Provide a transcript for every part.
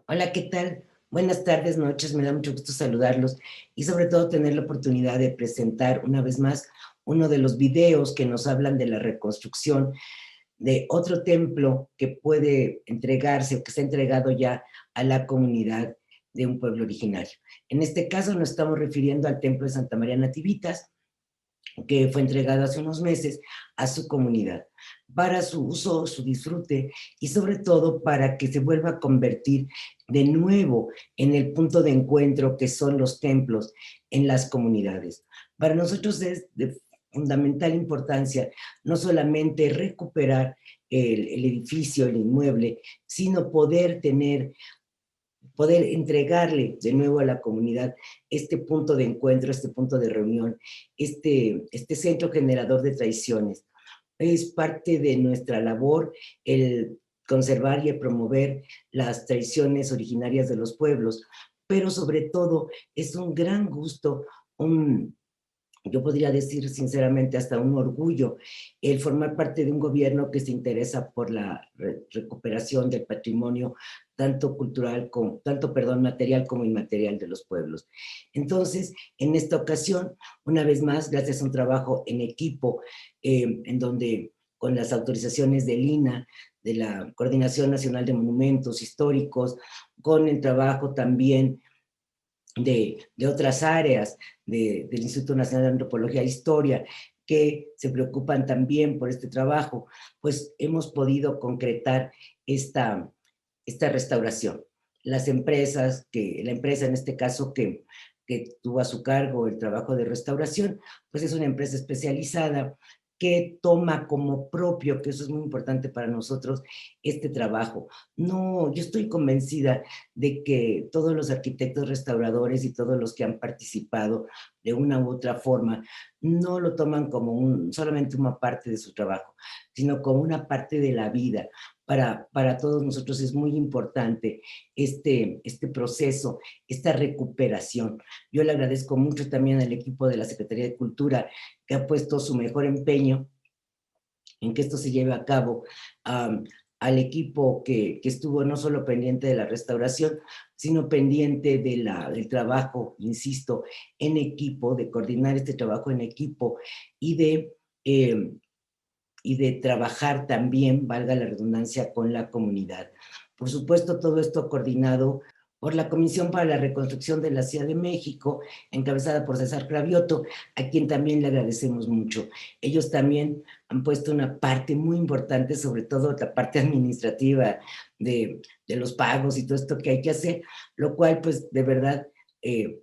Hola, ¿qué tal? Buenas tardes, noches, me da mucho gusto saludarlos y sobre todo tener la oportunidad de presentar una vez más uno de los videos que nos hablan de la reconstrucción de otro templo que puede entregarse o que está entregado ya a la comunidad de un pueblo originario. En este caso nos estamos refiriendo al templo de Santa María Nativitas, que fue entregado hace unos meses a su comunidad, para su uso, su disfrute y sobre todo para que se vuelva a convertir de nuevo en el punto de encuentro que son los templos en las comunidades. Para nosotros es de fundamental importancia no solamente recuperar el edificio, el inmueble, sino poder entregarle de nuevo a la comunidad este punto de encuentro, este punto de reunión, este centro generador de tradiciones. Es parte de nuestra labor el conservar y el promover las tradiciones originarias de los pueblos, pero sobre todo es un gran gusto, yo podría decir sinceramente hasta un orgullo el formar parte de un gobierno que se interesa por la recuperación del patrimonio tanto cultural como, material como inmaterial de los pueblos. Entonces, en esta ocasión, una vez más, gracias a un trabajo en equipo, en donde con las autorizaciones del INAH, de la Coordinación Nacional de Monumentos Históricos, con el trabajo también de otras áreas del Instituto Nacional de Antropología e Historia, que se preocupan también por este trabajo, pues hemos podido concretar esta restauración. Las empresas, la empresa en este caso que tuvo a su cargo el trabajo de restauración, pues es una empresa especializada que toma como propio, que eso es muy importante para nosotros, este trabajo. No, yo estoy convencida de que todos los arquitectos restauradores y todos los que han participado de una u otra forma no lo toman como solamente una parte de su trabajo, sino como una parte de la vida. Para todos nosotros es muy importante este proceso, esta recuperación. Yo le agradezco mucho también al equipo de la Secretaría de Cultura que ha puesto su mejor empeño en que esto se lleve a cabo, al equipo que estuvo no solo pendiente de la restauración, sino pendiente del trabajo, insisto, en equipo, de coordinar este trabajo en equipo y eh, y de trabajar también, valga la redundancia, con la comunidad. Por supuesto, todo esto coordinado por la Comisión para la Reconstrucción de la Ciudad de México, encabezada por César Cravioto, a quien también le agradecemos mucho. Ellos también han puesto una parte muy importante, sobre todo la parte administrativa de los pagos y todo esto que hay que hacer, lo cual, pues, de verdad,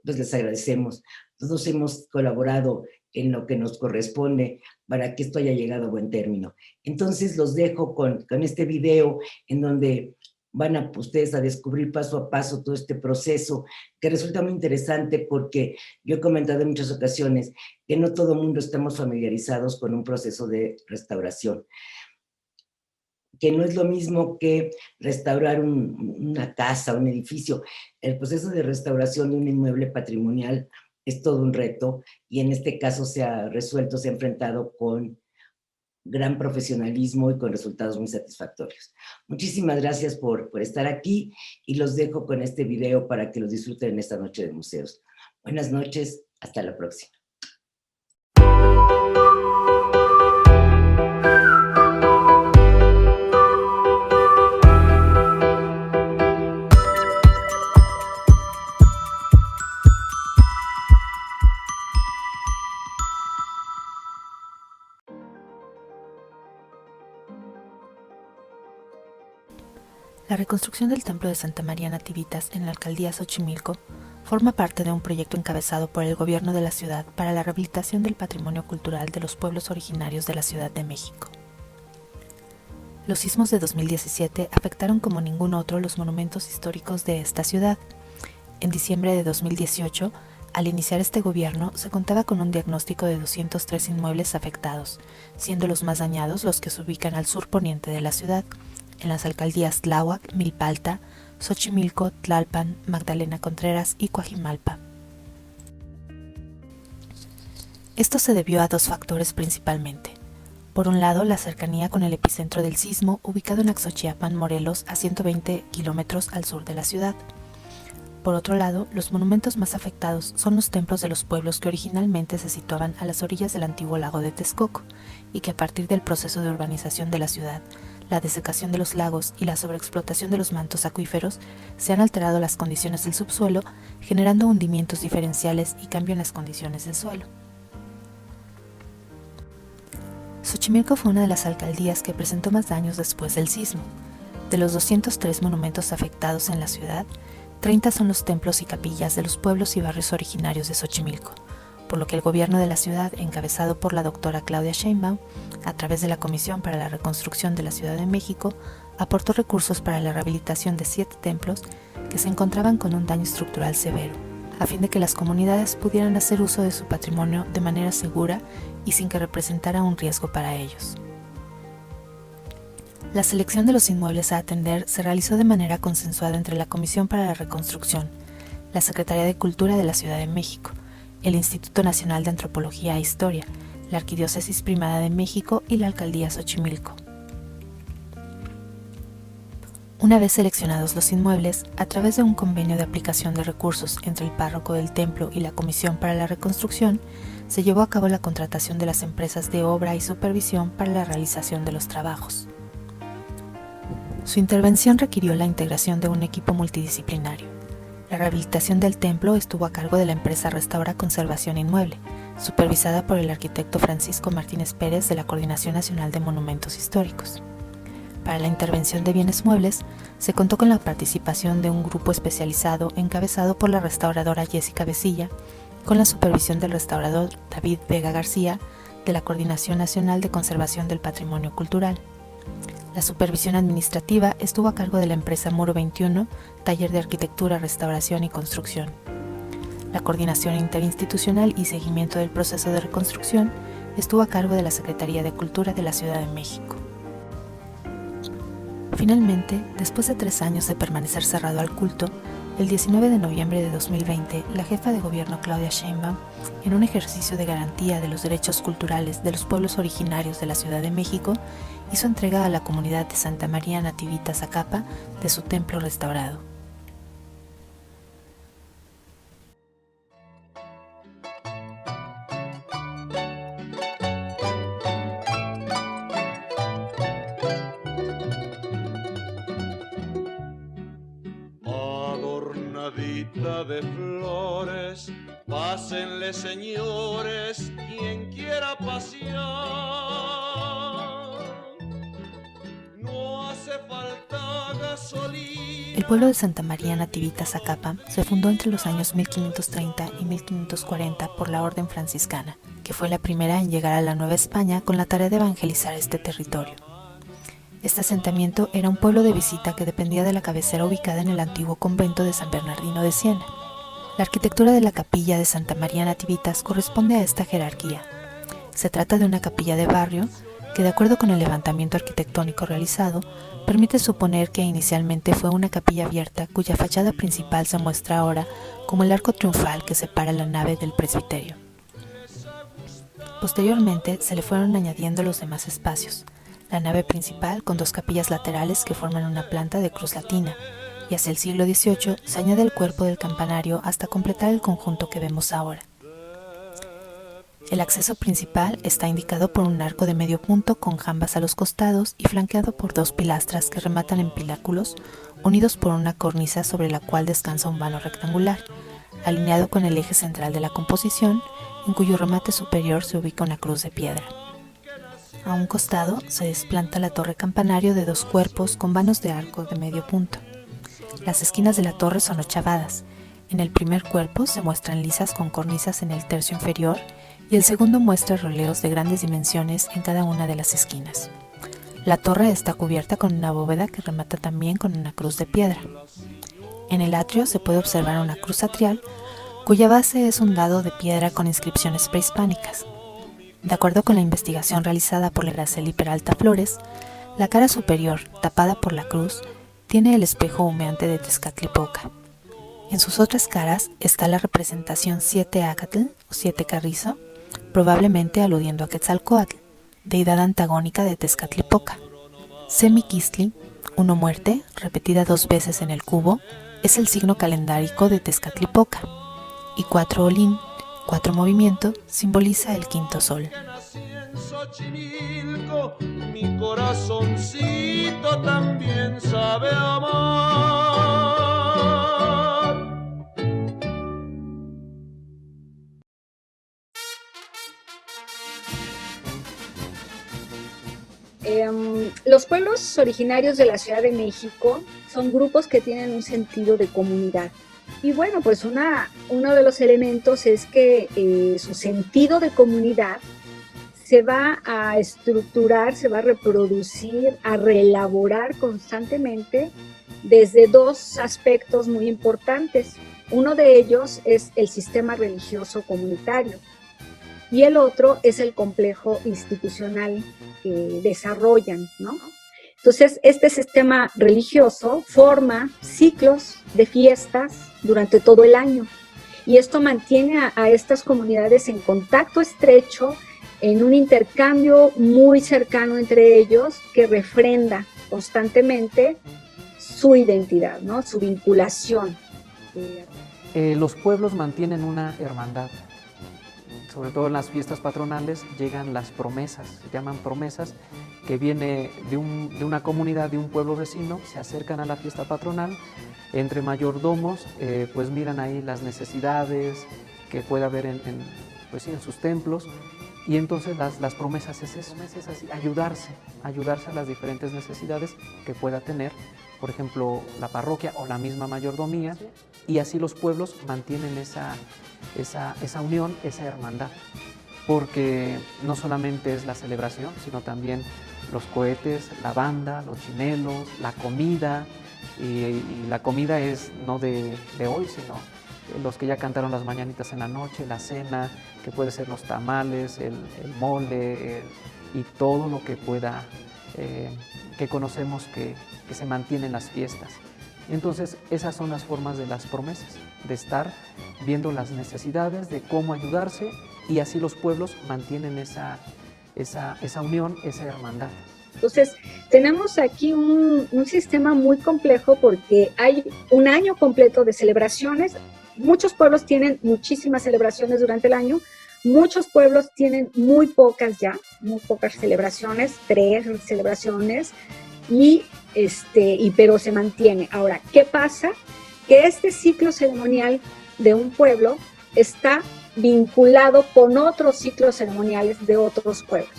pues les agradecemos. Todos hemos colaborado en lo que nos corresponde para que esto haya llegado a buen término. Entonces los dejo con este video en donde van a ustedes a descubrir paso a paso todo este proceso que resulta muy interesante porque yo he comentado en muchas ocasiones que no todo el mundo estamos familiarizados con un proceso de restauración, que no es lo mismo que restaurar una casa, un edificio. El proceso de restauración de un inmueble patrimonial es todo un reto y en este caso se ha resuelto, se ha enfrentado con gran profesionalismo y con resultados muy satisfactorios. Muchísimas gracias por estar aquí y los dejo con este video para que los disfruten en esta noche de museos. Buenas noches, hasta la próxima. La reconstrucción del Templo de Santa María Nativitas en la alcaldía Xochimilco forma parte de un proyecto encabezado por el gobierno de la ciudad para la rehabilitación del patrimonio cultural de los pueblos originarios de la Ciudad de México. Los sismos de 2017 afectaron como ningún otro los monumentos históricos de esta ciudad. En diciembre de 2018, al iniciar este gobierno, se contaba con un diagnóstico de 203 inmuebles afectados, siendo los más dañados los que se ubican al sur poniente de la ciudad, en las alcaldías Tláhuac, Milpalta, Xochimilco, Tlalpan, Magdalena Contreras y Coajimalpa. Esto se debió a dos factores principalmente. Por un lado, la cercanía con el epicentro del sismo, ubicado en Axochiapan, Morelos, a 120 kilómetros al sur de la ciudad. Por otro lado, los monumentos más afectados son los templos de los pueblos que originalmente se situaban a las orillas del antiguo lago de Texcoco y que a partir del proceso de urbanización de la ciudad, la desecación de los lagos y la sobreexplotación de los mantos acuíferos se han alterado las condiciones del subsuelo, generando hundimientos diferenciales y cambio en las condiciones del suelo. Xochimilco fue una de las alcaldías que presentó más daños después del sismo. De los 203 monumentos afectados en la ciudad, 30 son los templos y capillas de los pueblos y barrios originarios de Xochimilco, por lo que el gobierno de la ciudad, encabezado por la doctora Claudia Sheinbaum, a través de la Comisión para la Reconstrucción de la Ciudad de México, aportó recursos para la rehabilitación de 7 templos que se encontraban con un daño estructural severo, a fin de que las comunidades pudieran hacer uso de su patrimonio de manera segura y sin que representara un riesgo para ellos. La selección de los inmuebles a atender se realizó de manera consensuada entre la Comisión para la Reconstrucción, la Secretaría de Cultura de la Ciudad de México, el Instituto Nacional de Antropología e Historia, la Arquidiócesis Primada de México y la Alcaldía Xochimilco. Una vez seleccionados los inmuebles, a través de un convenio de aplicación de recursos entre el párroco del templo y la Comisión para la Reconstrucción, se llevó a cabo la contratación de las empresas de obra y supervisión para la realización de los trabajos. Su intervención requirió la integración de un equipo multidisciplinario. La rehabilitación del templo estuvo a cargo de la empresa Restaura Conservación Inmueble, supervisada por el arquitecto Francisco Martínez Pérez de la Coordinación Nacional de Monumentos Históricos. Para la intervención de bienes muebles, se contó con la participación de un grupo especializado encabezado por la restauradora Jessica Besilla, con la supervisión del restaurador David Vega García, de la Coordinación Nacional de Conservación del Patrimonio Cultural. La supervisión administrativa estuvo a cargo de la empresa Muro 21, Taller de Arquitectura, Restauración y Construcción. La coordinación interinstitucional y seguimiento del proceso de reconstrucción estuvo a cargo de la Secretaría de Cultura de la Ciudad de México. Finalmente, después de 3 años de permanecer cerrado al culto, el 19 de noviembre de 2020, la jefa de gobierno Claudia Sheinbaum, en un ejercicio de garantía de los derechos culturales de los pueblos originarios de la Ciudad de México, hizo entrega a la comunidad de Santa María Nativitas Zacapa de su templo restaurado. Adornadita de flores, pásenle señores, quien quiera pasear. No hace falta gasolina. El pueblo de Santa María Nativitas Zacapa se fundó entre los años 1530 y 1540 por la Orden Franciscana, que fue la primera en llegar a la Nueva España con la tarea de evangelizar este territorio. Este asentamiento era un pueblo de visita que dependía de la cabecera ubicada en el antiguo convento de San Bernardino de Siena. La arquitectura de la capilla de Santa María Nativitas corresponde a esta jerarquía. Se trata de una capilla de barrio que, de acuerdo con el levantamiento arquitectónico realizado, permite suponer que inicialmente fue una capilla abierta cuya fachada principal se muestra ahora como el arco triunfal que separa la nave del presbiterio. Posteriormente se le fueron añadiendo los demás espacios. La nave principal con 2 capillas laterales que forman una planta de cruz latina, y hacia el siglo XVIII se añade el cuerpo del campanario hasta completar el conjunto que vemos ahora. El acceso principal está indicado por un arco de medio punto con jambas a los costados y flanqueado por 2 pilastras que rematan en pináculos, unidos por una cornisa sobre la cual descansa un vano rectangular, alineado con el eje central de la composición, en cuyo remate superior se ubica una cruz de piedra. A un costado se desplanta la torre campanario de 2 cuerpos con vanos de arco de medio punto. Las esquinas de la torre son ochavadas. En el primer cuerpo se muestran lisas con cornisas en el tercio inferior y el segundo muestra roleos de grandes dimensiones en cada una de las esquinas. La torre está cubierta con una bóveda que remata también con una cruz de piedra. En el atrio se puede observar una cruz atrial cuya base es un dado de piedra con inscripciones prehispánicas. De acuerdo con la investigación realizada por Araceli Peralta Flores, la cara superior, tapada por la cruz, tiene el espejo humeante de Tezcatlipoca. En sus otras caras está la representación 7 Acatl o 7 Carrizo, probablemente aludiendo a Quetzalcóatl. deidad antagónica de Tezcatlipoca. Semiquistli, 1 muerte, repetida 2 veces en el cubo, es el signo calendárico de Tezcatlipoca. Y 4 Olín, 4 movimiento, simboliza el quinto sol. Xochimilco, mi corazoncito también sabe amar. Los pueblos originarios de la Ciudad de México son grupos que tienen un sentido de comunidad. Y bueno, pues uno de los elementos es que su sentido de comunidad se va a estructurar, se va a reproducir, a reelaborar constantemente desde 2 aspectos muy importantes. Uno de ellos es el sistema religioso comunitario y el otro es el complejo institucional que desarrollan, ¿no? Entonces, este sistema religioso forma ciclos de fiestas durante todo el año y esto mantiene a estas comunidades en contacto estrecho, en un intercambio muy cercano entre ellos que refrenda constantemente su identidad, ¿no? Su vinculación. Los pueblos mantienen una hermandad. Sobre todo en las fiestas patronales llegan las promesas, se llaman promesas, que viene de una comunidad, de un pueblo vecino, se acercan a la fiesta patronal, entre mayordomos, pues miran ahí las necesidades que puede haber en sus templos, y entonces las promesas es eso, es así, ayudarse a las diferentes necesidades que pueda tener, por ejemplo, la parroquia o la misma mayordomía, y así los pueblos mantienen esa unión, esa hermandad, porque no solamente es la celebración, sino también los cohetes, la banda, los chinelos, la comida, y la comida es no de hoy, sino los que ya cantaron las mañanitas en la noche, la cena, que puede ser los tamales, el mole, y todo lo que pueda, que conocemos que se mantiene en las fiestas. Entonces, esas son las formas de las promesas, de estar viendo las necesidades, de cómo ayudarse, y así los pueblos mantienen esa unión, esa hermandad. Entonces, tenemos aquí un sistema muy complejo porque hay un año completo de celebraciones. Muchos pueblos tienen muchísimas celebraciones durante el año, muchos pueblos tienen muy pocas celebraciones, 3 celebraciones, pero se mantiene. Ahora, ¿qué pasa? Que este ciclo ceremonial de un pueblo está vinculado con otros ciclos ceremoniales de otros pueblos.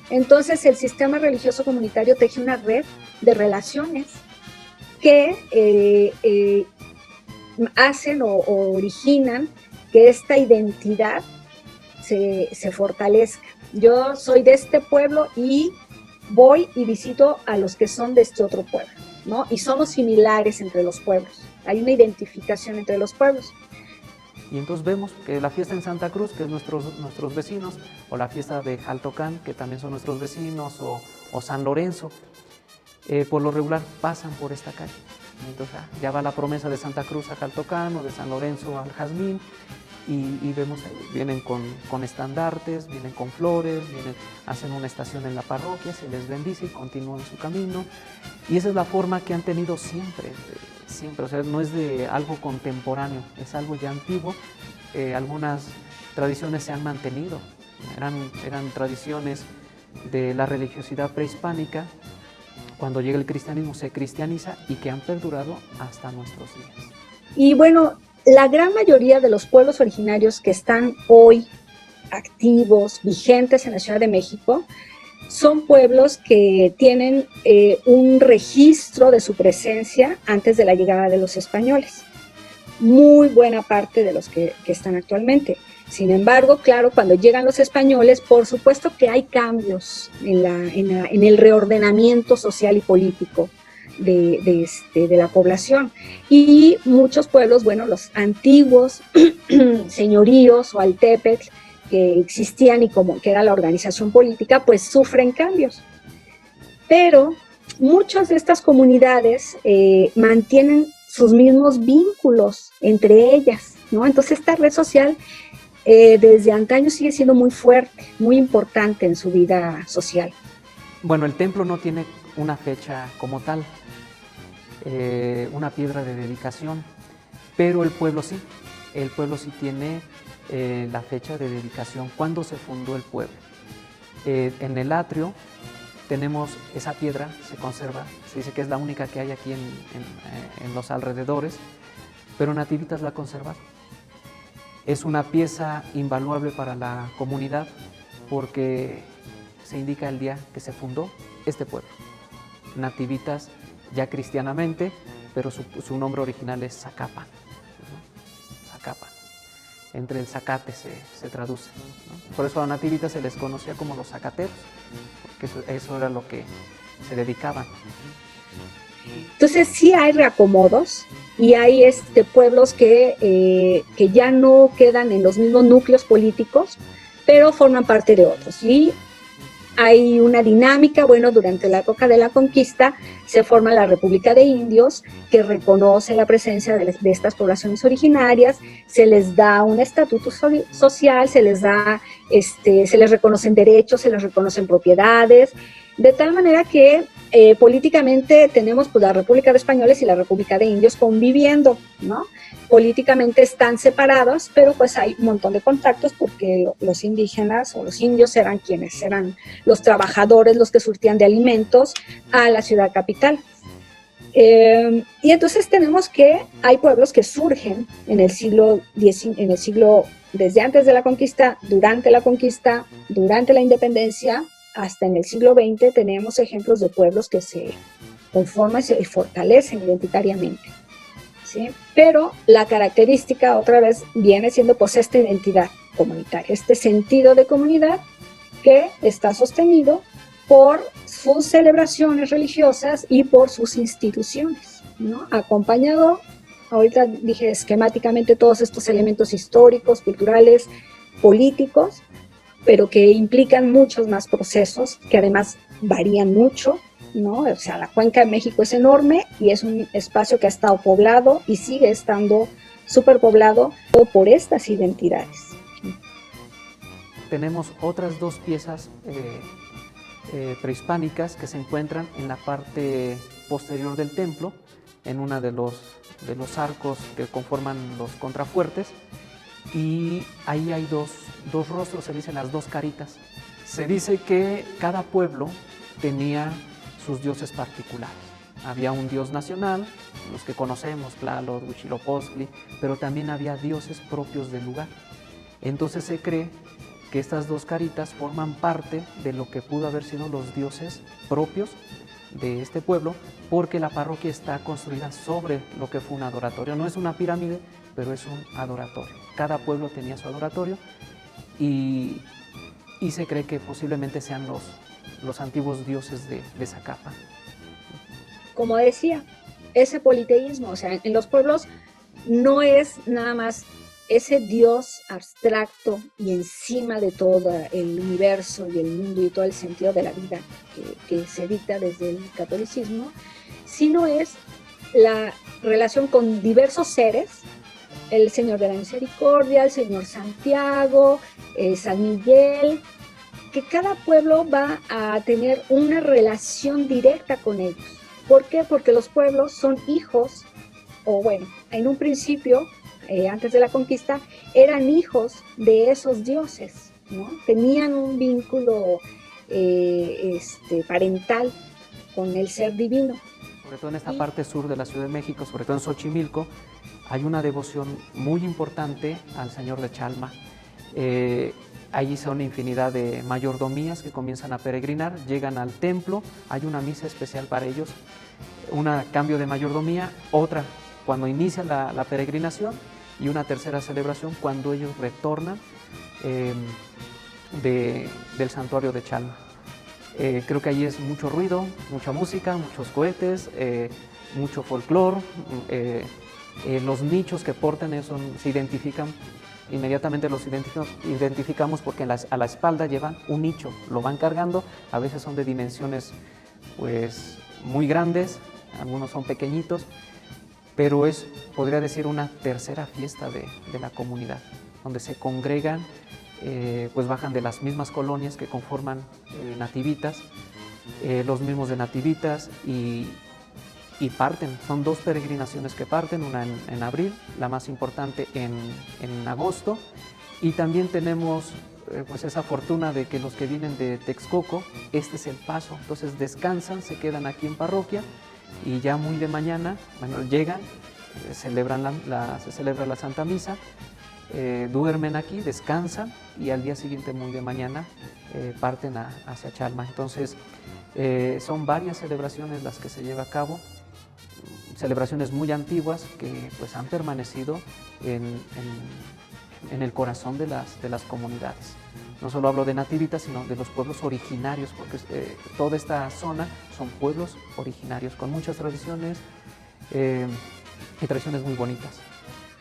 Entonces, el sistema religioso comunitario teje una red de relaciones que hacen o originan que esta identidad se fortalezca. Yo soy de este pueblo y voy y visito a los que son de este otro pueblo, ¿no? Y somos similares entre los pueblos. Hay una identificación entre los pueblos. Y entonces vemos que la fiesta en Santa Cruz, que es nuestros vecinos, o la fiesta de Jaltocán, que también son nuestros vecinos, o San Lorenzo, por lo regular pasan por esta calle. Entonces ya va la promesa de Santa Cruz a Jaltocán o de San Lorenzo al Jazmín, y vemos, vienen con estandartes, vienen con flores, hacen una estación en la parroquia, se les bendice y continúan su camino. Y esa es la forma que han tenido siempre, o sea, no es de algo contemporáneo, es algo ya antiguo. Algunas tradiciones se han mantenido, eran tradiciones de la religiosidad prehispánica. Cuando llega el cristianismo se cristianiza y que han perdurado hasta nuestros días. Y bueno, la gran mayoría de los pueblos originarios que están hoy activos, vigentes en la Ciudad de México, son pueblos que tienen un registro de su presencia antes de la llegada de los españoles. Muy buena parte de los que están actualmente. Sin embargo, claro, cuando llegan los españoles, por supuesto que hay cambios en el reordenamiento social y político de la población. Y muchos pueblos, bueno, los antiguos señoríos o altepetl que existían y como que era la organización política, pues sufren cambios. Pero muchas de estas comunidades mantienen sus mismos vínculos entre ellas, ¿no? Entonces esta red social desde antaño sigue siendo muy fuerte, muy importante en su vida social. Bueno, el templo no tiene una fecha como tal, una piedra de dedicación, pero el pueblo sí tiene la fecha de dedicación, cuando se fundó el pueblo. En el atrio tenemos esa piedra, se conserva, se dice que es la única que hay aquí en los alrededores, pero Nativitas la ha conservado. Es una pieza invaluable para la comunidad porque se indica el día que se fundó este pueblo. Nativitas ya cristianamente, pero su nombre original es Zacapan, ¿no? Zacapan. Entre el zacate se traduce, ¿no? Por eso a Nativitas se les conocía como los zacateros, porque eso era lo que se dedicaban. Entonces sí hay reacomodos y hay pueblos que ya no quedan en los mismos núcleos políticos, pero forman parte de otros. Y hay una dinámica, bueno, durante la época de la conquista se forma la República de Indios, que reconoce la presencia de estas poblaciones originarias, se les da un estatuto social, se les reconocen derechos, se les reconocen propiedades, de tal manera que políticamente tenemos pues la República de Españoles y la República de Indios conviviendo, ¿no? Políticamente están separados, pero pues hay un montón de contactos porque los indígenas o los indios eran los trabajadores, los que surtían de alimentos a la ciudad capital. Y entonces tenemos que hay pueblos que surgen en el siglo desde antes de la conquista, durante la independencia, hasta en el siglo XX tenemos ejemplos de pueblos que se conforman y fortalecen identitariamente, ¿sí? Pero la característica otra vez viene siendo pues esta identidad comunitaria, este sentido de comunidad que está sostenido por sus celebraciones religiosas y por sus instituciones, ¿no? Acompañado, ahorita dije esquemáticamente todos estos elementos históricos, culturales, políticos, pero que implican muchos más procesos que además varían mucho, ¿no? O sea, la Cuenca de México es enorme y es un espacio que ha estado poblado y sigue estando superpoblado por estas identidades. Tenemos otras dos piezas prehispánicas que se encuentran en la parte posterior del templo, en una de los arcos que conforman los contrafuertes, y ahí hay dos rostros, se dicen las dos caritas. Se dice que cada pueblo tenía sus dioses particulares. Había un dios nacional, los que conocemos, Tlaloc, Huitzilopochtli, pero también había dioses propios del lugar. Entonces se cree que estas dos caritas forman parte de lo que pudo haber sido los dioses propios de este pueblo, porque la parroquia está construida sobre lo que fue un adoratorio. No es una pirámide, pero es un adoratorio. Cada pueblo tenía su adoratorio y se cree que posiblemente sean los antiguos dioses de Zacapan. Como decía, ese politeísmo, o sea, en los pueblos no es nada más ese Dios abstracto y encima de todo el universo y el mundo y todo el sentido de la vida que se dicta desde el catolicismo, sino es la relación con diversos seres, el Señor de la Misericordia, el Señor Santiago, San Miguel, que cada pueblo va a tener una relación directa con ellos. ¿Por qué? Porque los pueblos son hijos, o bueno, en un principio, antes de la conquista, eran hijos de esos dioses, ¿no? Tenían un vínculo parental con el ser divino. Sobre todo en esta parte sur de la Ciudad de México, sobre todo en Xochimilco, hay una devoción muy importante al Señor de Chalma. Allí son infinidad de mayordomías que comienzan a peregrinar, llegan al templo, hay una misa especial para ellos, un cambio de mayordomía, otra cuando inicia la peregrinación y una tercera celebración cuando ellos retornan del santuario de Chalma. Creo que allí es mucho ruido, mucha música, muchos cohetes, mucho folclore. Los nichos que portan se identifican, inmediatamente los identificamos porque a la espalda llevan un nicho, lo van cargando, a veces son de dimensiones pues muy grandes, algunos son pequeñitos, pero podría decir, una tercera fiesta de la comunidad. donde se congregan, pues bajan de las mismas colonias que conforman Nativitas, los mismos de Nativitas y parten. Son 2 peregrinaciones que parten, una en abril, la más importante en agosto, y también tenemos pues esa fortuna de que los que vienen de Texcoco, este es el paso, entonces descansan, se quedan aquí en parroquia y ya muy de mañana, bueno, llegan, se celebra la Santa Misa, duermen aquí, descansan y al día siguiente muy de mañana parten hacia Chalma. Entonces son varias celebraciones las que se lleva a cabo, celebraciones muy antiguas que pues han permanecido en el corazón de las comunidades. No solo hablo de Nativitas, sino de los pueblos originarios, porque toda esta zona son pueblos originarios con muchas tradiciones y tradiciones muy bonitas.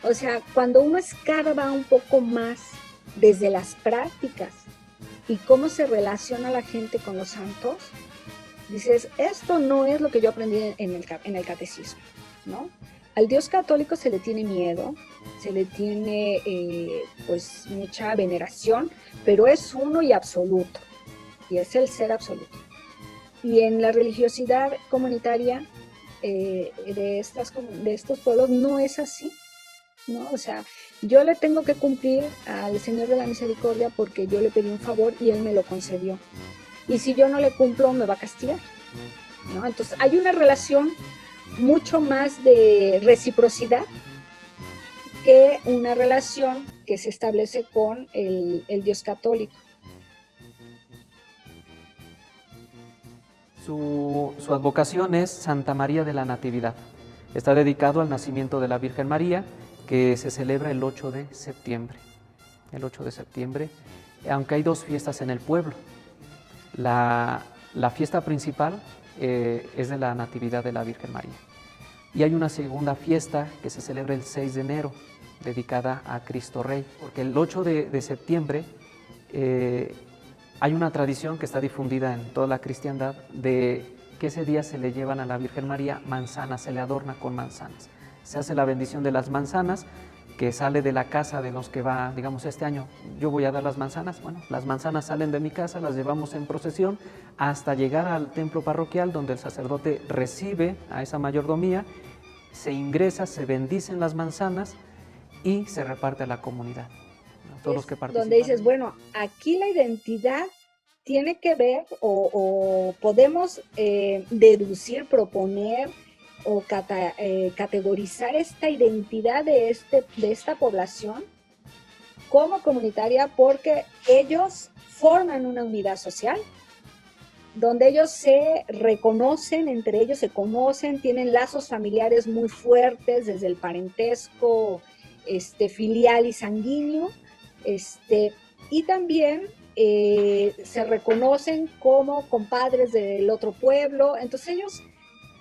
O sea, cuando uno escarba un poco más desde las prácticas y cómo se relaciona la gente con los santos, dices, esto no es lo que yo aprendí en el catecismo, ¿no? Al Dios católico se le tiene miedo, se le tiene pues mucha veneración, pero es uno y absoluto, y es el ser absoluto. Y en la religiosidad comunitaria de estos pueblos no es así, ¿no? O sea, yo le tengo que cumplir al Señor de la Misericordia porque yo le pedí un favor y Él me lo concedió. Y si yo no le cumplo, me va a castigar, ¿no? Entonces hay una relación mucho más de reciprocidad que una relación que se establece con el Dios católico. Su advocación es Santa María de la Natividad. Está dedicado al nacimiento de la Virgen María, que se celebra el 8 de septiembre. El 8 de septiembre, aunque hay 2 fiestas en el pueblo. La fiesta principal es de la Natividad de la Virgen María. Y hay una segunda fiesta que se celebra el 6 de enero, dedicada a Cristo Rey, porque el 8 de septiembre hay una tradición que está difundida en toda la cristiandad de que ese día se le llevan a la Virgen María manzanas, se le adorna con manzanas. Se hace la bendición de las manzanas, que sale de la casa de los que va, digamos, este año yo voy a dar las manzanas. Bueno, las manzanas salen de mi casa, las llevamos en procesión hasta llegar al templo parroquial donde el sacerdote recibe a esa mayordomía, se ingresa, se bendicen las manzanas y se reparte a la comunidad, ¿no? Todos los que participan. Donde dices, bueno, aquí la identidad tiene que ver o podemos deducir, proponer o categorizar esta identidad de esta población como comunitaria porque ellos forman una unidad social donde ellos se reconocen, entre ellos se conocen, tienen lazos familiares muy fuertes desde el parentesco filial y sanguíneo, y también se reconocen como compadres del otro pueblo. Entonces ellos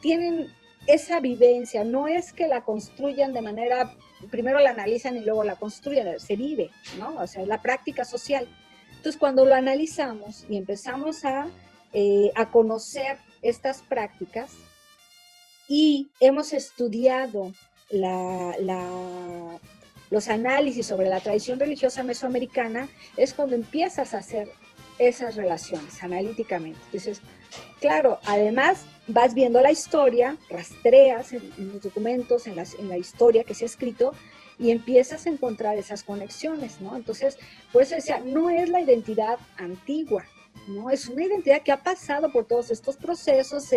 tienen esa vivencia, no es que la construyan de manera, primero la analizan y luego la construyen, se vive, ¿no? O sea, es la práctica social. Entonces, cuando lo analizamos y empezamos a conocer estas prácticas y hemos estudiado los análisis sobre la tradición religiosa mesoamericana, es cuando empiezas a hacer esas relaciones analíticamente. Entonces, claro, además vas viendo la historia, rastreas en los documentos, en la historia que se ha escrito y empiezas a encontrar esas conexiones, ¿no? Entonces, por eso decía, no es la identidad antigua, ¿no? Es una identidad que ha pasado por todos estos procesos,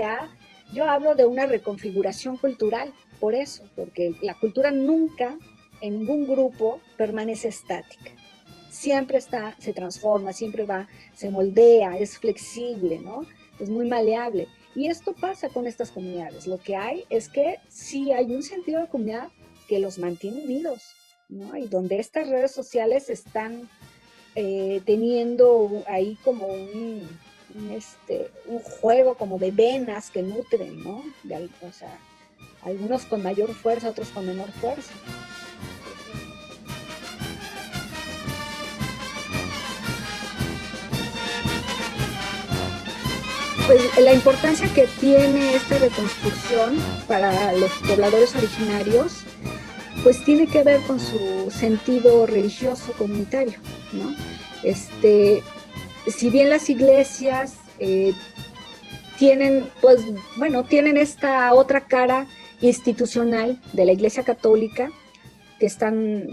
yo hablo de una reconfiguración cultural, por eso, porque la cultura nunca, en ningún grupo, permanece estática. Siempre se transforma, siempre se moldea, es flexible, ¿no? Es muy maleable. Y esto pasa con estas comunidades. Lo que hay es que sí hay un sentido de comunidad que los mantiene unidos, ¿no? Y donde estas redes sociales están teniendo ahí como un juego como de venas que nutren, ¿no? O sea, algunos con mayor fuerza, otros con menor fuerza. Pues la importancia que tiene esta reconstrucción para los pobladores originarios pues tiene que ver con su sentido religioso comunitario, ¿no? Si bien las iglesias tienen, pues, bueno, tienen esta otra cara institucional de la Iglesia Católica, que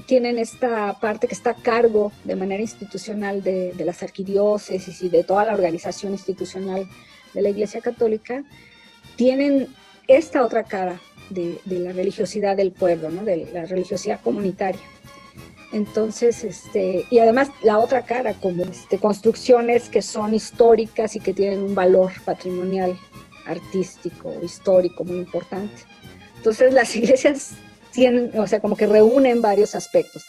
tienen esta parte que está a cargo de manera institucional de las arquidiócesis y de toda la organización institucional de la Iglesia Católica, tienen esta otra cara de la religiosidad del pueblo, ¿no? De la religiosidad comunitaria. Entonces, y además la otra cara, como construcciones que son históricas y que tienen un valor patrimonial, artístico, histórico muy importante. Entonces las iglesias tienen, o sea, como que reúnen varios aspectos.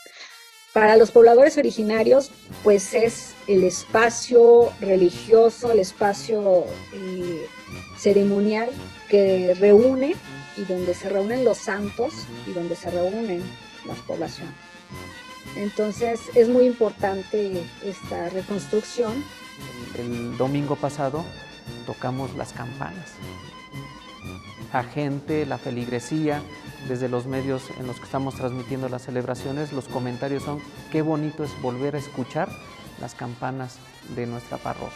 Para los pobladores originarios, pues es el espacio religioso, el espacio ceremonial que reúne y donde se reúnen los santos y donde se reúnen las poblaciones. Entonces es muy importante esta reconstrucción. El domingo pasado tocamos las campanas. La gente, la feligresía, desde los medios en los que estamos transmitiendo las celebraciones, los comentarios son: qué bonito es volver a escuchar las campanas de nuestra parroquia.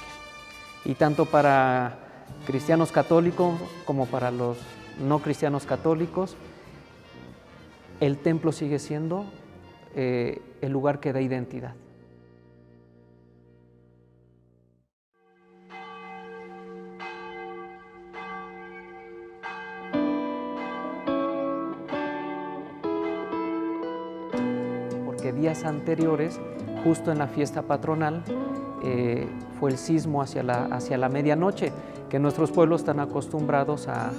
Y tanto para cristianos católicos como para los no cristianos católicos, el templo sigue siendo el lugar que da identidad. Porque días anteriores, justo en la fiesta patronal, fue el sismo hacia la medianoche, que nuestros pueblos están acostumbrados a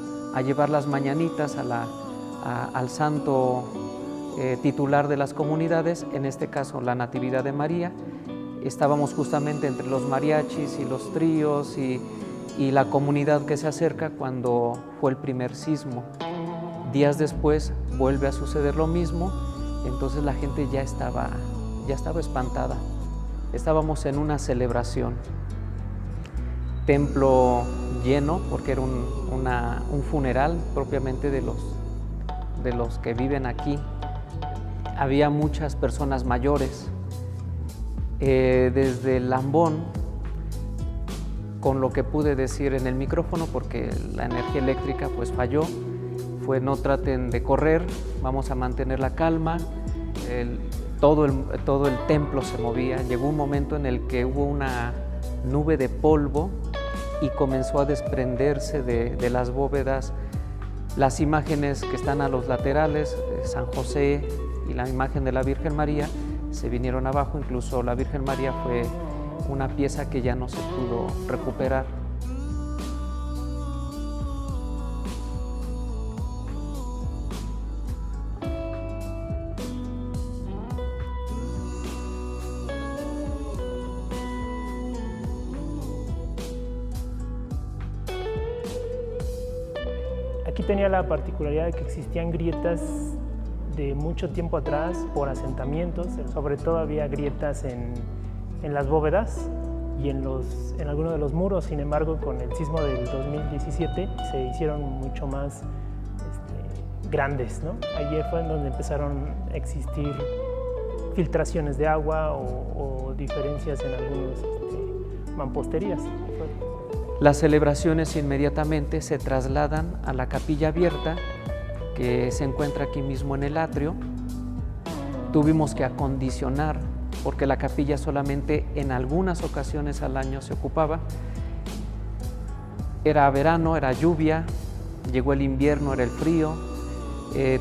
llevar las mañanitas al santo titular de las comunidades, en este caso la Natividad de María. Estábamos justamente entre los mariachis y los tríos y la comunidad que se acerca cuando fue el primer sismo. Días después vuelve a suceder lo mismo, entonces la gente ya estaba espantada. Estábamos en una celebración, templo lleno, porque era un funeral propiamente de los que viven aquí. Había muchas personas mayores. Desde el Lambón, con lo que pude decir en el micrófono, porque la energía eléctrica pues falló, fue: no traten de correr, vamos a mantener la calma. Todo el templo se movía. Llegó un momento en el que hubo una nube de polvo y comenzó a desprenderse de las bóvedas las imágenes que están a los laterales, San José y la imagen de la Virgen María, se vinieron abajo. Incluso la Virgen María fue una pieza que ya no se pudo recuperar. Aquí tenía la particularidad de que existían grietas de mucho tiempo atrás por asentamientos. Sobre todo había grietas en las bóvedas y en algunos de los muros. Sin embargo, con el sismo del 2017 se hicieron mucho más grandes, ¿no? Allí fue en donde empezaron a existir filtraciones de agua o diferencias en algunas mamposterías. Las celebraciones inmediatamente se trasladan a la capilla abierta, que se encuentra aquí mismo en el atrio. Tuvimos que acondicionar, porque la capilla solamente en algunas ocasiones al año se ocupaba. Era verano, era lluvia, llegó el invierno, era el frío.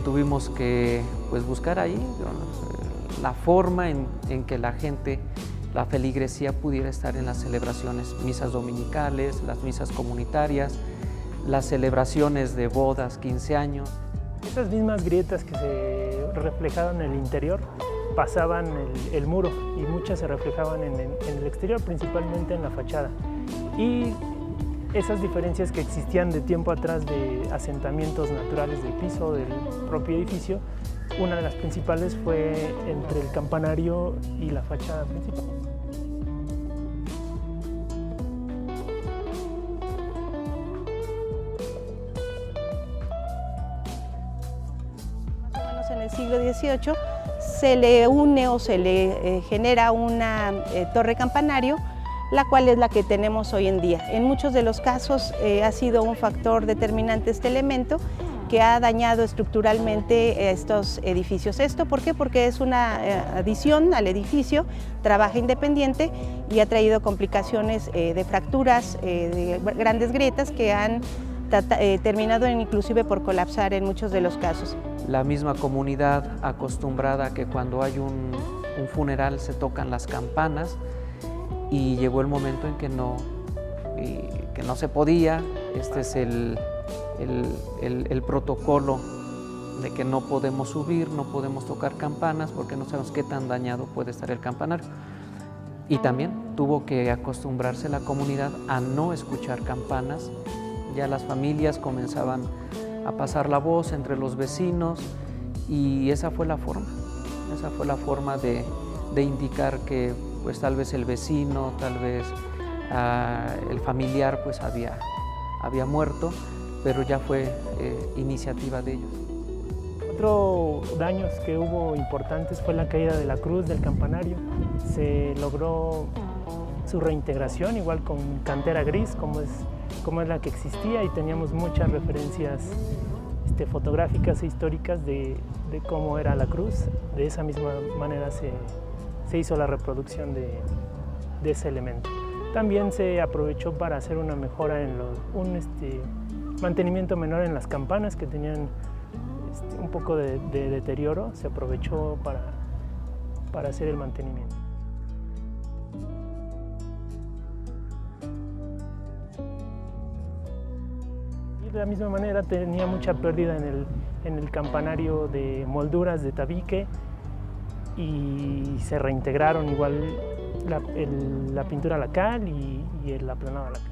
Tuvimos que buscar ahí la forma en que la gente, la feligresía, pudiera estar en las celebraciones, misas dominicales, las misas comunitarias, las celebraciones de bodas, 15 años. Esas mismas grietas que se reflejaban en el interior pasaban el muro, y muchas se reflejaban en el exterior, principalmente en la fachada. Y esas diferencias que existían de tiempo atrás de asentamientos naturales del piso del propio edificio, una de las principales fue entre el campanario y la fachada principal. En el siglo XVIII, se le une o se le genera una torre campanario, la cual es la que tenemos hoy en día. En muchos de los casos ha sido un factor determinante este elemento que ha dañado estructuralmente estos edificios. ¿Esto por qué? Porque es una adición al edificio, trabaja independiente y ha traído complicaciones de fracturas, de grandes grietas que han terminado inclusive por colapsar en muchos de los casos. La misma comunidad acostumbrada a que cuando hay un funeral se tocan las campanas, y llegó el momento en que no se podía. Este es el protocolo de que no podemos subir, no podemos tocar campanas porque no sabemos qué tan dañado puede estar el campanario. Y también tuvo que acostumbrarse la comunidad a no escuchar campanas. Ya las familias comenzaban a pasar la voz entre los vecinos y esa fue la forma de indicar que pues tal vez el vecino, tal vez el familiar pues había muerto, pero ya fue iniciativa de ellos. Otro daños que hubo importantes fue la caída de la cruz del campanario. Se logró su reintegración, igual con cantera gris, como es la que existía, y teníamos muchas referencias fotográficas e históricas de cómo era la cruz. De esa misma manera se hizo la reproducción de ese elemento. También se aprovechó para hacer una mejora en un mantenimiento menor en las campanas que tenían un poco de deterioro. Se aprovechó para hacer el mantenimiento. Y de la misma manera tenía mucha pérdida en el campanario de molduras de tabique, y se reintegraron igual la pintura lacal y el aplanado lacal.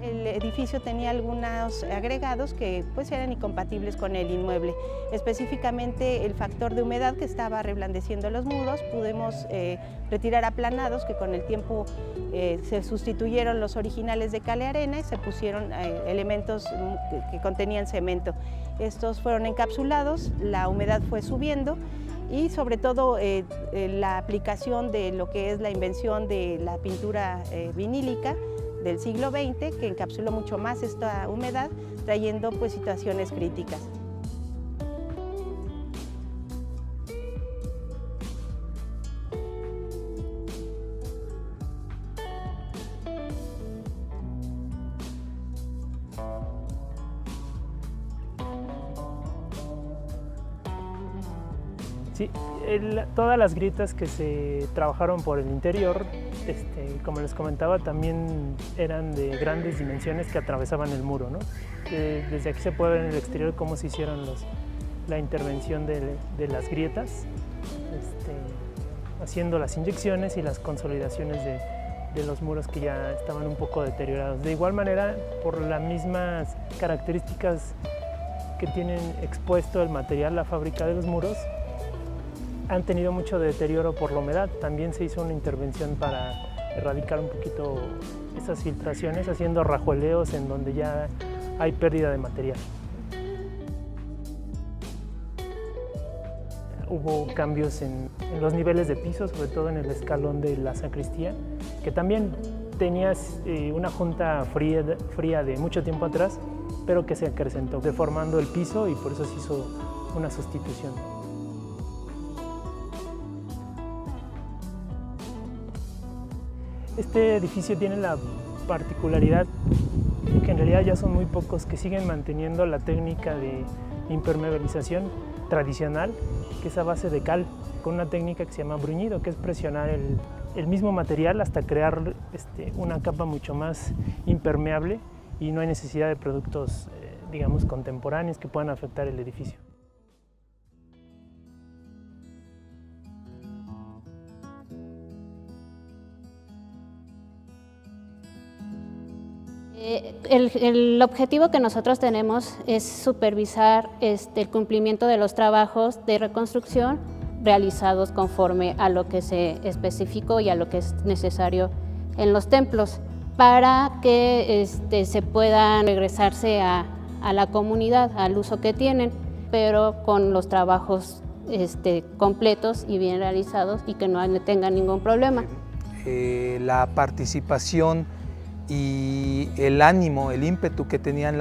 El edificio tenía algunos agregados que pues eran incompatibles con el inmueble, específicamente el factor de humedad que estaba reblandeciendo los muros. Pudimos retirar aplanados que con el tiempo se sustituyeron los originales de cal y arena y se pusieron elementos que contenían cemento. Estos fueron encapsulados, la humedad fue subiendo y sobre todo la aplicación de lo que es la invención de la pintura vinílica del siglo XX, que encapsuló mucho más esta humedad, trayendo pues situaciones críticas. Sí, todas las grietas que se trabajaron por el interior, como les comentaba, también eran de grandes dimensiones que atravesaban el muro, ¿no? Desde aquí se puede ver en el exterior cómo se hicieron la intervención de las grietas, haciendo las inyecciones y las consolidaciones de los muros que ya estaban un poco deteriorados. De igual manera, por las mismas características que tienen expuesto el material, la fábrica de los muros, han tenido mucho deterioro por la humedad. También se hizo una intervención para erradicar un poquito esas filtraciones, haciendo rajueleos en donde ya hay pérdida de material. Hubo cambios en los niveles de piso, sobre todo en el escalón de la sacristía, que también tenía una junta fría de mucho tiempo atrás, pero que se acrecentó, deformando el piso, y por eso se hizo una sustitución. Este edificio tiene la particularidad que en realidad ya son muy pocos que siguen manteniendo la técnica de impermeabilización tradicional, que es a base de cal, con una técnica que se llama bruñido, que es presionar el mismo material hasta crear una capa mucho más impermeable, y no hay necesidad de productos, digamos, contemporáneos que puedan afectar el edificio. El objetivo que nosotros tenemos es supervisar el cumplimiento de los trabajos de reconstrucción realizados conforme a lo que se especificó y a lo que es necesario en los templos. para que se puedan regresarse a la comunidad, al uso que tienen, pero con los trabajos completos y bien realizados y que no tengan ningún problema. La participación y el ánimo, el ímpetu que tienen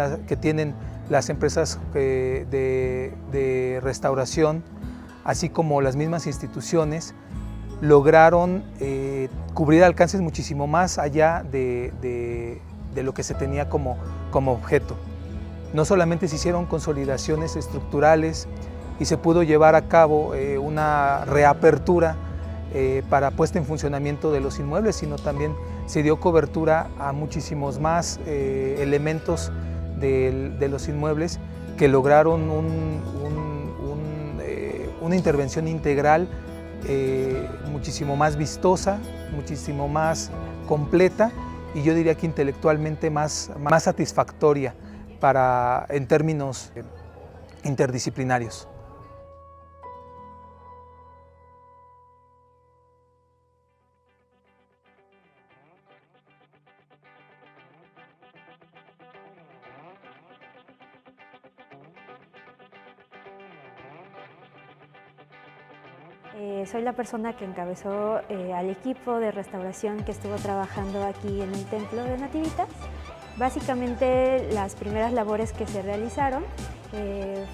las empresas de restauración, así como las mismas instituciones, lograron cubrir alcances muchísimo más allá de lo que se tenía como objeto. No solamente se hicieron consolidaciones estructurales y se pudo llevar a cabo una reapertura para puesta en funcionamiento de los inmuebles, sino también se dio cobertura a muchísimos más elementos de los inmuebles que lograron una intervención integral muchísimo más vistosa, muchísimo más completa y yo diría que intelectualmente más satisfactoria en términos interdisciplinarios. Soy la persona que encabezó al equipo de restauración que estuvo trabajando aquí en el Templo de Nativitas. Básicamente las primeras labores que se realizaron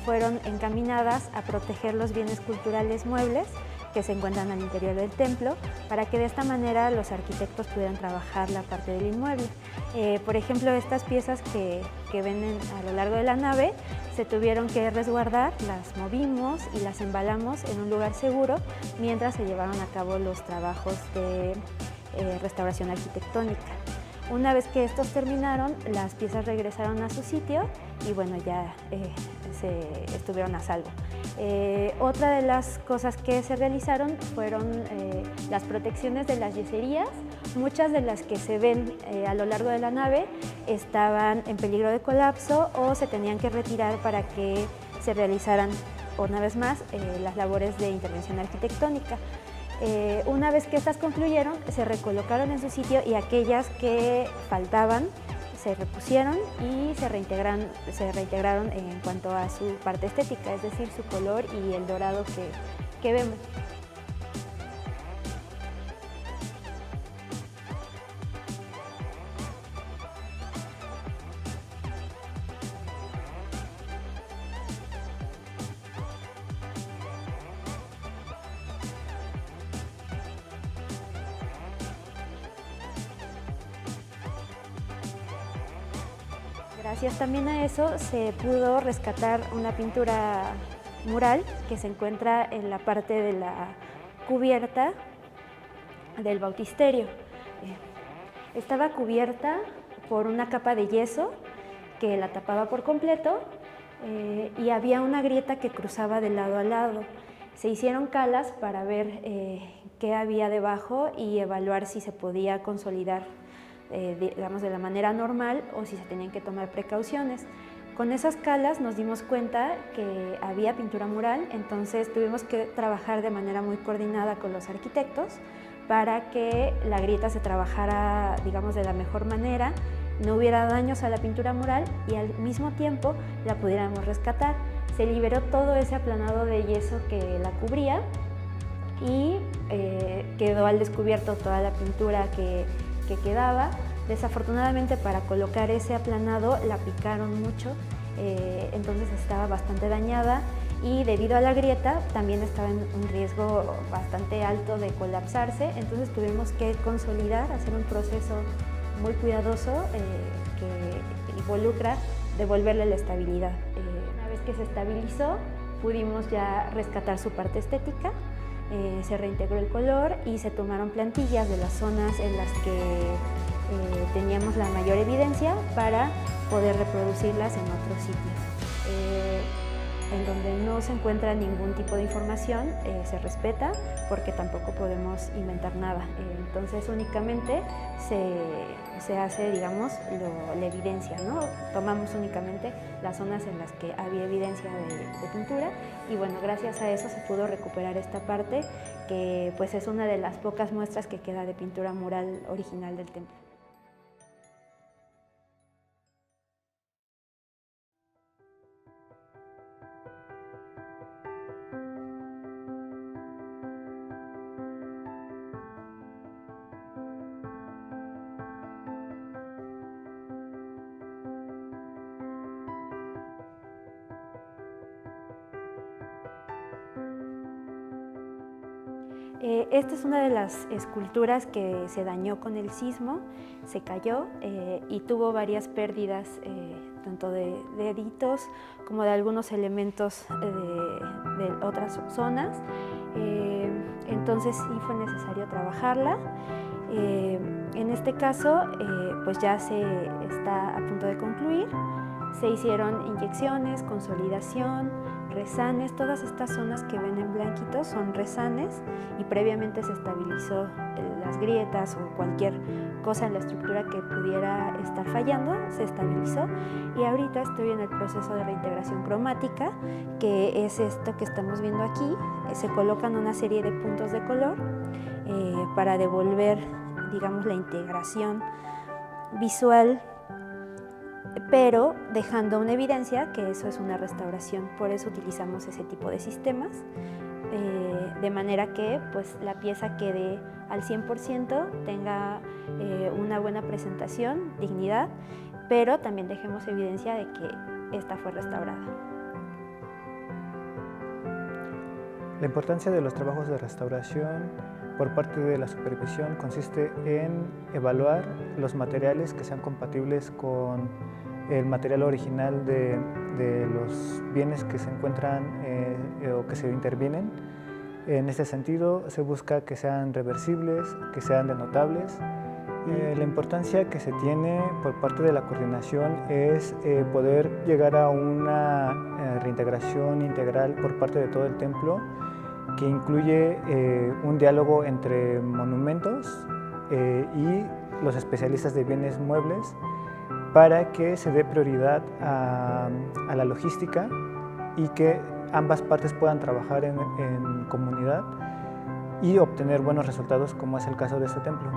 fueron encaminadas a proteger los bienes culturales muebles que se encuentran al interior del templo, para que de esta manera los arquitectos pudieran trabajar la parte del inmueble. Por ejemplo, estas piezas que ven a lo largo de la nave se tuvieron que resguardar, las movimos y las embalamos en un lugar seguro mientras se llevaron a cabo los trabajos de restauración arquitectónica. Una vez que estos terminaron, las piezas regresaron a su sitio y bueno, ya estuvieron a salvo. Otra de las cosas que se realizaron fueron las protecciones de las yeserías. Muchas de las que se ven a lo largo de la nave estaban en peligro de colapso o se tenían que retirar para que se realizaran, una vez más, las labores de intervención arquitectónica. Una vez que estas concluyeron, se recolocaron en su sitio y aquellas que faltaban se repusieron y se reintegraron en cuanto a su parte estética, es decir, su color y el dorado que vemos. Gracias también a eso se pudo rescatar una pintura mural que se encuentra en la parte de la cubierta del bautisterio. Estaba cubierta por una capa de yeso que la tapaba por completo y había una grieta que cruzaba de lado a lado. Se hicieron calas para ver qué había debajo y evaluar si se podía consolidar digamos de la manera normal o si se tenían que tomar precauciones. Con esas calas nos dimos cuenta que había pintura mural, entonces tuvimos que trabajar de manera muy coordinada con los arquitectos para que la grieta se trabajara, digamos, de la mejor manera, no hubiera daños a la pintura mural y al mismo tiempo la pudiéramos rescatar. Se liberó todo ese aplanado de yeso que la cubría y quedó al descubierto toda la pintura que quedaba. Desafortunadamente, para colocar ese aplanado la picaron mucho, entonces estaba bastante dañada y debido a la grieta también estaba en un riesgo bastante alto de colapsarse, entonces tuvimos que consolidar, hacer un proceso muy cuidadoso que involucra devolverle la estabilidad. Una vez que se estabilizó, pudimos ya rescatar su parte estética. Se reintegró el color y se tomaron plantillas de las zonas en las que teníamos la mayor evidencia para poder reproducirlas en otros sitios. En donde no se encuentra ningún tipo de información se respeta porque tampoco podemos inventar nada. Entonces únicamente se hace, digamos, la evidencia, ¿no? Tomamos únicamente las zonas en las que había evidencia de pintura y bueno, gracias a eso se pudo recuperar esta parte que pues es una de las pocas muestras que queda de pintura mural original del templo. Esta es una de las esculturas que se dañó con el sismo, se cayó y tuvo varias pérdidas, tanto de deditos como de algunos elementos de otras zonas. Entonces sí fue necesario trabajarla. En este caso, pues ya se está a punto de concluir. Se hicieron inyecciones, consolidación, resanes. Todas estas zonas que ven en blanquito son resanes y previamente se estabilizó las grietas o cualquier cosa en la estructura que pudiera estar fallando, se estabilizó. Y ahorita estoy en el proceso de reintegración cromática, que es esto que estamos viendo aquí. Se colocan una serie de puntos de color para devolver, digamos, la integración visual, pero dejando una evidencia que eso es una restauración. Por eso utilizamos ese tipo de sistemas, de manera que pues, la pieza quede al 100%, tenga una buena presentación, dignidad, pero también dejemos evidencia de que esta fue restaurada. La importancia de los trabajos de restauración por parte de la supervisión consiste en evaluar los materiales que sean compatibles con el material original de los bienes que se encuentran o que se intervienen. En este sentido, se busca que sean reversibles, que sean denotables. La importancia que se tiene por parte de la coordinación es poder llegar a una reintegración integral por parte de todo el templo, que incluye un diálogo entre monumentos y los especialistas de bienes muebles para que se dé prioridad a la logística y que ambas partes puedan trabajar en comunidad y obtener buenos resultados, como es el caso de este templo.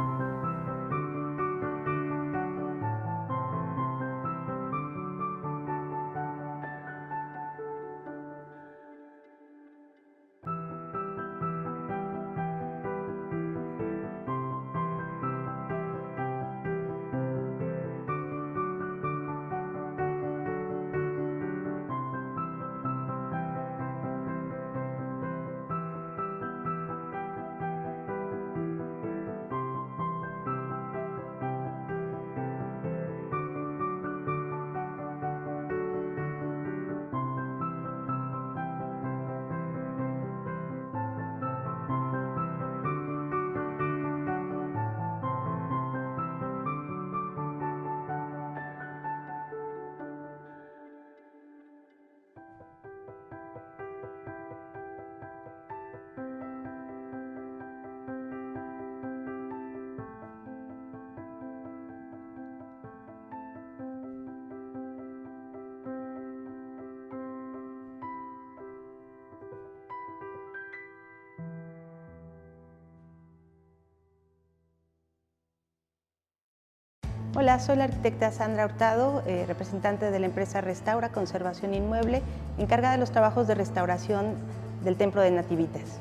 Hola, soy la arquitecta Sandra Hurtado, representante de la empresa Restaura Conservación Inmueble, encargada de los trabajos de restauración del Templo de Nativitas.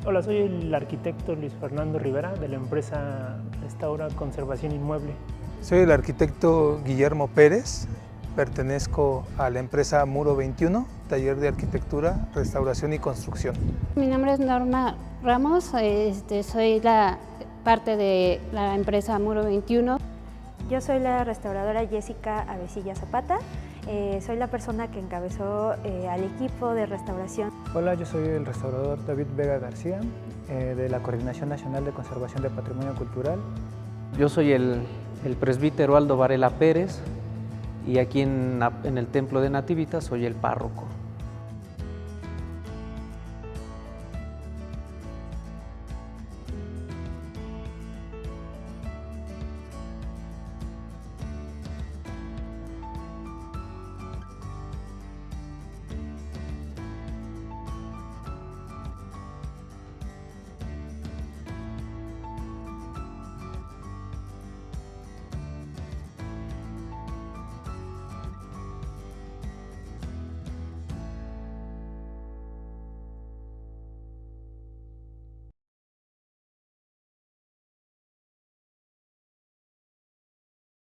Hola, soy el arquitecto Luis Fernando Rivera, de la empresa Restaura Conservación Inmueble. Soy el arquitecto Guillermo Pérez, pertenezco a la empresa Muro 21, taller de arquitectura, restauración y construcción. Mi nombre es Norma Ramos, soy la parte de la empresa Muro 21. Yo soy la restauradora Jessica Avesilla Zapata, soy la persona que encabezó al equipo de restauración. Hola, yo soy el restaurador David Vega García, de la Coordinación Nacional de Conservación de Patrimonio Cultural. Yo soy el presbítero Aldo Varela Pérez y aquí en el Templo de Nativitas soy el párroco.